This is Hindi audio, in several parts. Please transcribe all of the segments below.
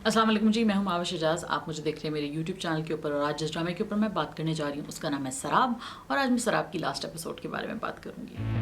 अस्सलाम वालेकुम जी, मैं हूं मावा शजाज। आप मुझे देख रहे हैं मेरे यूट्यूब चैनल के ऊपर और आज जिस ड्रामे के ऊपर मैं बात करने जा रही हूं उसका नाम है सराब। और आज मैं सराब की लास्ट एपिसोड के बारे में बात करूंगी।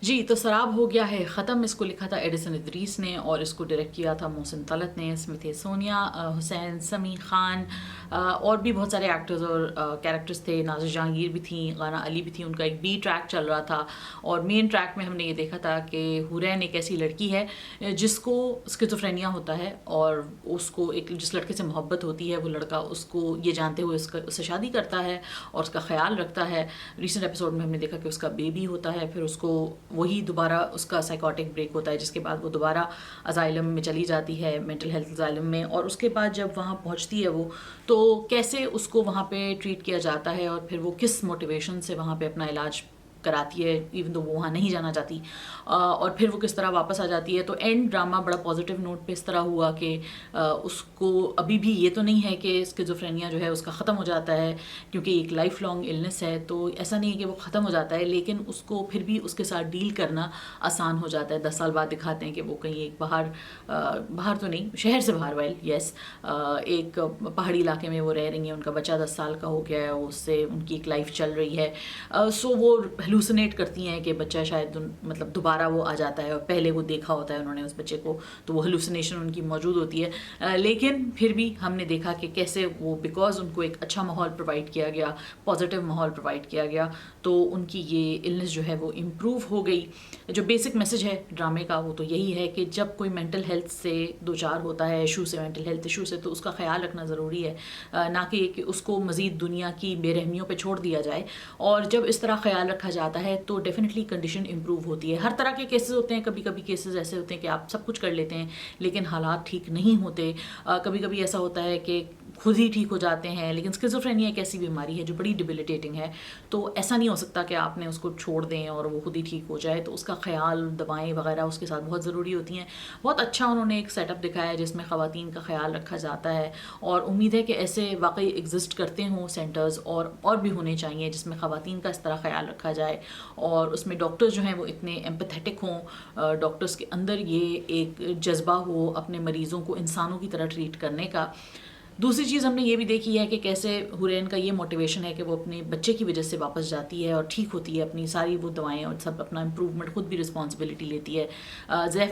जी, तो सराब हो गया है ख़त्म। इसको लिखा था एडिसन इदरीस ने और इसको डायरेक्ट किया था मोहसिन तलत ने। इसमें थे सोनिया हुसैन, समी खान और भी बहुत सारे एक्टर्स और कैरेक्टर्स थे। नाज़िर जहांगीर भी थी, गाना अली भी थी। उनका एक बी ट्रैक चल रहा था और मेन ट्रैक में हमने ये देखा था कि हुरैन एक ऐसी लड़की है जिसको स्किज़ोफ्रेनिया होता है और उसको एक जिस लड़के से मोहब्बत होती है वो लड़का उसको ये जानते हुए उससे शादी करता है और उसका ख्याल रखता है। रिसेंट एपिसोड में हमने देखा कि उसका बेबी होता है, फिर उसको वही दोबारा उसका साइकोटिक ब्रेक होता है जिसके बाद वो दोबारा अजाइलम में चली जाती है, मेंटल हेल्थ अजाइलम में। और उसके बाद जब वहाँ पहुँचती है वो, तो कैसे उसको वहाँ पे ट्रीट किया जाता है और फिर वो किस मोटिवेशन से वहाँ पे अपना इलाज कराती है इवन तो वो वहाँ नहीं जाना चाहती, और फिर वो किस तरह वापस आ जाती है। तो एंड ड्रामा बड़ा पॉजिटिव नोट पे इस तरह हुआ कि उसको अभी भी ये तो नहीं है कि स्किज़ोफ्रेनिया जो है उसका ख़त्म हो जाता है, क्योंकि एक लाइफ लॉन्ग इलनेस है। तो ऐसा नहीं है कि वो ख़त्म हो जाता है, लेकिन उसको फिर भी उसके साथ डील करना आसान हो जाता है। 10 साल बाद दिखाते हैं कि वो कहीं एक बाहर तो नहीं, शहर से बाहर, वेल यस, एक पहाड़ी इलाके में वो रह रही हैं। उनका बच्चा 10 साल का हो गया है, उससे उनकी एक लाइफ चल रही है। सो वो हेलुसिनेट करती हैं कि बच्चा शायद मतलब दोबारा वो आ जाता है और पहले वो देखा होता है उन्होंने उस बच्चे को, तो वो हेलुसिनेशन उनकी मौजूद होती है। लेकिन फिर भी हमने देखा कि कैसे वो, बिकॉज उनको एक अच्छा माहौल प्रोवाइड किया गया, पॉजिटिव माहौल प्रोवाइड किया गया, तो उनकी ये इलनेस जो है वो इम्प्रूव हो गई। जो बेसिक मैसेज है ड्रामे का वो तो यही है कि जब कोई मेंटल हेल्थ से दो चार होता है, इशू से, मेंटल हेल्थ इशू से, तो उसका ख्याल रखना ज़रूरी है, ना कि उसको मज़ीद दुनिया की बेरहमियों पे छोड़ दिया जाए। और जब इस तरह ख्याल रखा जाता है तो डेफिनेटली कंडीशन इंप्रूव होती है। हर तरह के केसेस होते हैं, कभी कभी केसेस ऐसे होते हैं कि आप सब कुछ कर लेते हैं लेकिन हालात ठीक नहीं होते। कभी कभी ऐसा होता है कि खुद ही ठीक हो जाते हैं, लेकिन स्किज़ोफ्रेनिया एक ऐसी बीमारी है जो बड़ी डिबिलिटेटिंग है। तो ऐसा नहीं हो सकता कि आपने उसको छोड़ दें और वो खुद ही ठीक हो जाए। तो उसका ख्याल, दवाएं वगैरह उसके साथ बहुत ज़रूरी होती हैं। बहुत अच्छा उन्होंने एक सेटअप दिखाया है जिसमें ख़वातीन का ख्याल रखा जाता है और उम्मीद है कि ऐसे वाकई एग्जिस्ट करते हों सेंटर्स और भी होने चाहिए जिसमें ख़वातीन का इस तरह ख्याल रखा जाए और उसमें डॉक्टर्स जो हैं वो इतने एम्पैथेटिक हों, डॉक्टर्स के अंदर ये एक जज्बा हो अपने मरीज़ों को इंसानों की तरह ट्रीट करने का। दूसरी चीज़ हमने ये भी देखी है कि कैसे हुरैन का ये मोटिवेशन है कि वो अपने बच्चे की वजह से वापस जाती है और ठीक होती है, अपनी सारी वो दवाएं और सब अपना इम्प्रूवमेंट खुद भी रिस्पॉन्सिबिलिटी लेती है।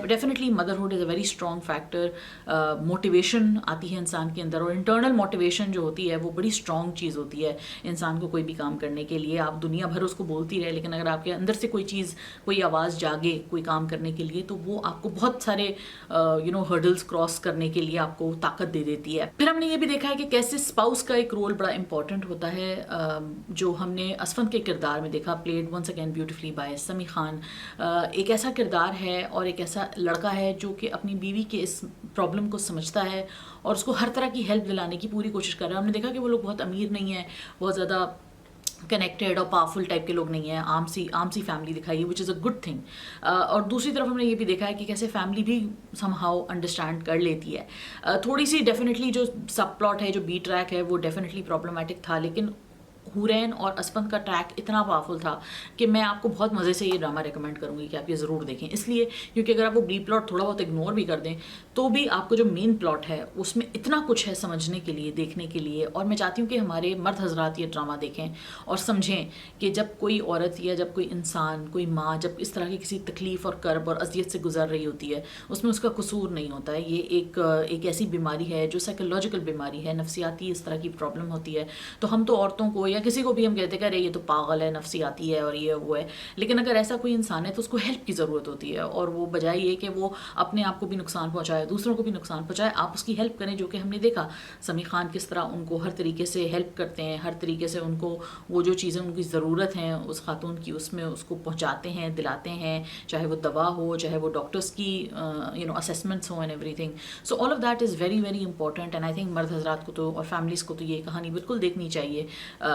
Definitely motherhood is a very strong factor. Motivation आती है इंसान के अंदर और इंटरनल मोटिवेशन जो होती है वो बड़ी स्ट्रॉन्ग चीज़ होती है इंसान को कोई भी काम करने के लिए। आप दुनिया भर उसको बोलती रहे, लेकिन अगर आपके अंदर से कोई चीज़, कोई आवाज़ जागे कोई काम करने के लिए, तो वो आपको बहुत सारे हर्डल्स क्रॉस करने के लिए आपको ताकत दे देती है। फिर हमने ये भी देखा है कि कैसे स्पाउस का एक रोल बड़ा इंपॉर्टेंट होता है, जो हमने असफंद के किरदार में देखा, played once again beautifully by Sami Khan. एक ऐसा किरदार है और एक ऐसा लड़का है जो कि अपनी बीवी के इस प्रॉब्लम को समझता है और उसको हर तरह की हेल्प दिलाने की पूरी कोशिश कर रहा है। हमने देखा कि वो लोग बहुत अमीर नहीं है, बहुत ज़्यादा कनेक्टेड और पावरफुल टाइप के लोग नहीं हैं, आम सी फैमिली दिखाई है, which is a good thing. और दूसरी तरफ हमने ये भी देखा है कि कैसे फैमिली भी समहाउ अंडरस्टैंड कर लेती है। थोड़ी सी डेफिनेटली जो सब प्लॉट है, जो बी ट्रैक है, वो डेफिनेटली प्रॉब्लमेटिक था, लेकिन हुरैन और असफंद का ट्रैक इतना पावरफुल था कि मैं आपको बहुत मज़े से ये ड्रामा रिकमेंड करूँगी कि आप ये ज़रूर देखें। इसलिए क्योंकि अगर आप वो बी प्लॉट थोड़ा बहुत इग्नोर भी कर दें तो भी आपको जो मेन प्लॉट है उसमें इतना कुछ है समझने के लिए, देखने के लिए। और मैं चाहती हूँ कि हमारे मर्द हजरात ये ड्रामा देखें और समझें कि जब कोई औरत या जब कोई इंसान, कोई माँ जब इस तरह की किसी तकलीफ़ और कर्ब और अजियत से गुजर रही होती है, उसमें उसका कसूर नहीं होता है। ये एक ऐसी बीमारी है जो साइकोलॉजिकल बीमारी है, नफ्सियाती इस तरह की प्रॉब्लम होती है। तो हम तो औरतों को या किसी को भी हम कहते हैं कि अरे ये तो पागल है, नफ्सियाती है और ये वो है, लेकिन अगर ऐसा कोई इंसान है तो उसको हेल्प की ज़रूरत होती है। और वो बजाय ये कि वो अपने आप को भी नुकसान पहुंचाए, दूसरों को भी नुकसान पहुंचाए, आप उसकी हेल्प करें, जो कि हमने देखा समी खान किस तरह उनको हर तरीके से हेल्प करते हैं, हर तरीके से उनको वो जो चीज़ें उनकी ज़रूरत हैं उस खातून की, उसमें उसको पहुँचाते हैं, दिलाते हैं, चाहे वो दवा हो, चाहे वो डॉक्टर्स की असेसमेंट्स हो and everything. So all of that is very very important and I think मर्द हजरात को तो और फैमिलीज़ को तो ये कहानी बिल्कुल देखनी चाहिए।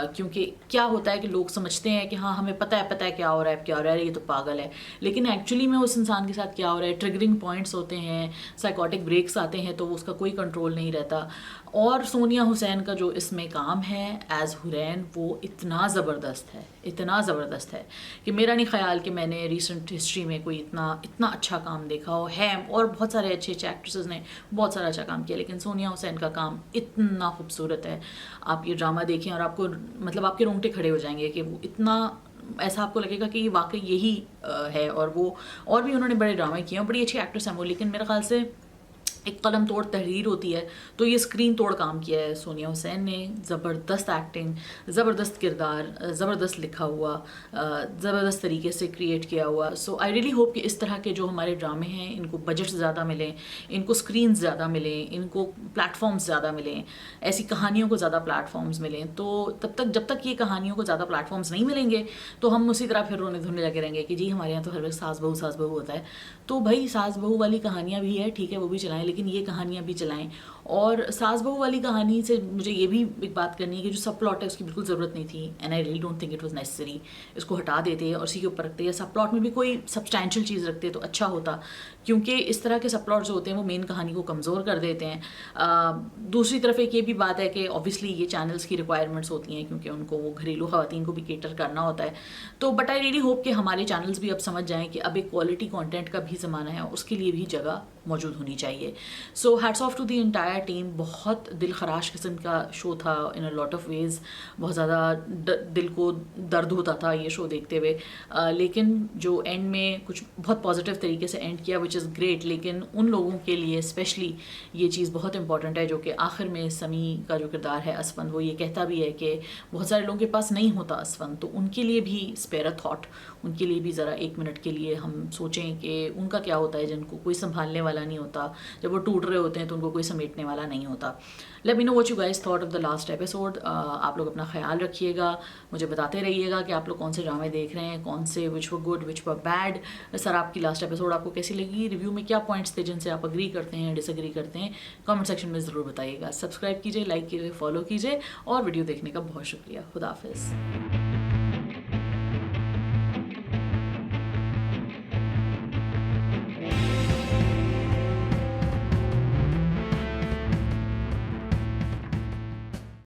क्योंकि क्या होता है कि लोग समझते हैं कि हाँ हमें पता है क्या हो रहा है, क्या हो रहा है, ये तो पागल है, लेकिन एक्चुअली में उस इंसान के साथ क्या हो रहा है, ट्रिगरिंग पॉइंट्स होते हैं, साइकोटिक ब्रेक्स आते हैं, तो उसका कोई कंट्रोल नहीं रहता। और सोनिया हुसैन का जो इसमें काम है एज़ हुरैन वो इतना ज़बरदस्त है, इतना ज़बरदस्त है कि मेरा नहीं ख्याल कि मैंने रीसेंट हिस्ट्री में कोई इतना इतना अच्छा काम देखा हो है। और बहुत सारे अच्छे अच्छे एक्ट्रेसेस ने बहुत सारा अच्छा काम किया, लेकिन सोनिया हुसैन का काम इतना खूबसूरत है। आप ये ड्रामा देखें और आपको मतलब आपके रोंगटे खड़े हो जाएंगे कि वो इतना ऐसा आपको लगेगा कि ये वाकई यही है। और वो और भी उन्होंने बड़े ड्रामे किए हैं, बड़ी अच्छी एक्ट्रेस हैं वो, लेकिन मेरे ख्याल से एक कलम तोड़ तहरीर होती है, तो ये स्क्रीन तोड़ काम किया है सोनिया हुसैन ने। ज़बरदस्त एक्टिंग, ज़बरदस्त किरदार, ज़बरदस्त लिखा हुआ, ज़बरदस्त तरीके से क्रिएट किया हुआ। सो आई रियली होप कि इस तरह के जो हमारे ड्रामे हैं इनको बजट ज़्यादा मिलें, इनको स्क्रीन ज़्यादा मिलें, इनको प्लेटफॉर्म्स ज़्यादा मिलें, ऐसी कहानियों को ज़्यादा प्लेटफॉर्म्स मिलें। तो जब तक ये कहानियों को ज़्यादा प्लेटफॉर्म्स नहीं मिलेंगे तो हम उसी तरह फिर रोने धोने लगे रहेंगे कि जी हमारे यहाँ तो हर वक्त सास बहू होता है। तो भाई सास बहू वाली कहानियाँ भी है, ठीक है, वो भी चलाएं, लेकिन ये कहानियाँ भी चलाएं। और सास बहू वाली कहानी से मुझे ये भी एक बात करनी है कि जो सब प्लॉट है उसकी बिल्कुल ज़रूरत नहीं थी, and I really don't think it was necessary. इसको हटा देते और उसी के ऊपर रखते, या सब प्लॉट में भी कोई सब्सटैंशियल चीज़ रखते तो अच्छा होता, क्योंकि इस तरह के सब प्लॉट जो होते हैं वो मेन कहानी को कमज़ोर कर देते हैं। दूसरी तरफ एक ये भी बात है कि ऑब्वियसली ये चैनल्स की रिक्वायरमेंट्स होती हैं, क्योंकि उनको वो घरेलू ख़वातीन को भी केटर करना होता है। तो बट आई रियली होप कि हमारे चैनल्स भी अब समझ जाएं कि अब एक क्वालिटी कंटेंट का भी ज़माना है, उसके लिए भी जगह मौजूद होनी चाहिए। So hats off to the entire team. बहुत दिल खराश किस्म का शो था in a lot of ways, बहुत ज़्यादा दिल को दर्द होता था ये शो देखते हुए, लेकिन जो एंड में कुछ बहुत पॉजिटिव तरीके से एंड किया विच इज़ ग्रेट। लेकिन उन लोगों के लिए स्पेशली ये चीज़ बहुत इंपॉर्टेंट है जो कि आखिर में समी का जो किरदार है असफंद, वो ये कहता भी है कि बहुत सारे लोगों के पास नहीं होता असफंद, तो उनके लिए भी स्पेयर अ थॉट, उनके लिए भी ज़रा एक मिनट के लिए हम सोचें कि उनका क्या होता है जिनको कोई संभालने वाला नहीं होता, जब वो टूट रहे होते हैं तो उनको कोई समेटने वाला नहीं होता। Let me know what you guys thought of the last episode. आप लोग अपना ख्याल रखिएगा, मुझे बताते रहिएगा कि आप लोग कौन से ड्रामे देख रहे हैं, कौन से which were good which were bad. Sir आपकी लास्ट एपिसोड आपको कैसी लगी, रिव्यू में क्या पॉइंट्स थे जिनसे आप अग्री करते हैं, डिसएग्री करते हैं, कमेंट सेक्शन में ज़रूर बताइएगा। सब्सक्राइब कीजिए, लाइक कीजिए, फॉलो कीजिए, और वीडियो देखने का बहुत शुक्रिया। खुदा हाफिज़।